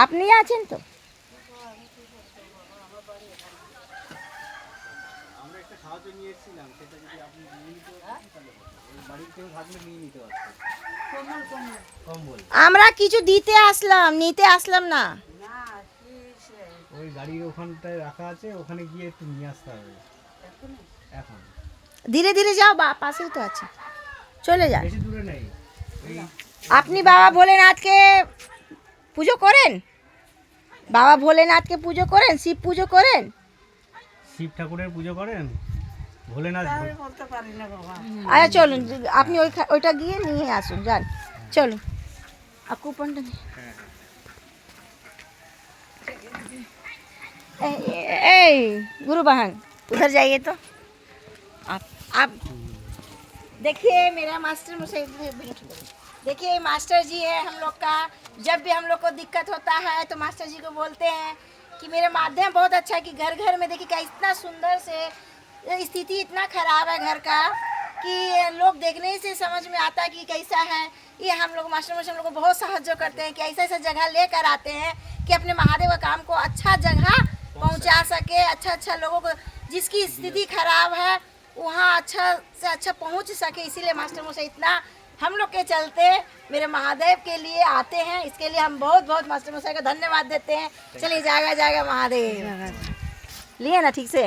আপনি আছেন তো? আমরা একটা সাহায্য নিয়ে এসেছিলাম, সেটা যদি আপনি নিয়ে নিতে পারতেন তাহলে বাড়ির কেউ থাকলে নিয়ে নিতে পারতেন। কম্বল আমরা কিছু দিতে আসলাম, নিতে আসলাম না। ওই গাড়ির ওখানটায় রাখা আছে, ওখানে গিয়ে একটু নিয়ে আসতে হবে এখন। ধীরে ধীরে যাও, পাশেই তো আছে, চলে যান। বেশি দূরে নেই। ওই আপনি বাবা ভোলেনাথকে পুজো করেন? বাবা ভোলেনাথকে পুজো করেন? শিব পুজো করেন? শিব ঠাকুরের পুজো করেন? ভোলেনাথ আচ্ছা চলুন, আপনি ওইটা গিয়ে নিয়ে আসুন, যান চলুন। আর কুপনটা নিয়ে गुरु बहन उधर जाइए तो आप देखिए मेरा मास्टर मुझसे देखिए मास्टर जी है हम लोग का। जब भी हम लोग को दिक्कत होता है तो मास्टर जी को बोलते हैं कि मेरे माध्यम बहुत अच्छा है कि घर घर में देखिए क्या इतना सुंदर से स्थिति इतना खराब है घर का कि लोग देखने से समझ में आता है कि कैसा है। ये हम लोग मास्टर हम लोग को बहुत साहाଯ୍य करते हैं कि ऐसा ऐसा जगह लेकर आते हैं कि अपने महादेव का काम को अच्छा जगह पहुंचा सके, अच्छा अच्छा लोगों को जिसकी स्थिति खराब है वहाँ अच्छा से अच्छा पहुंच सके। इसीलिए मास्टर मुझसे इतना हम लोग के चलते मेरे महादेव के लिए आते हैं। इसके लिए हम बहुत बहुत मास्टर मुझसे को धन्यवाद देते हैं। चलिए जाएगा जाएगा महादेव। लिए ना ठीक से?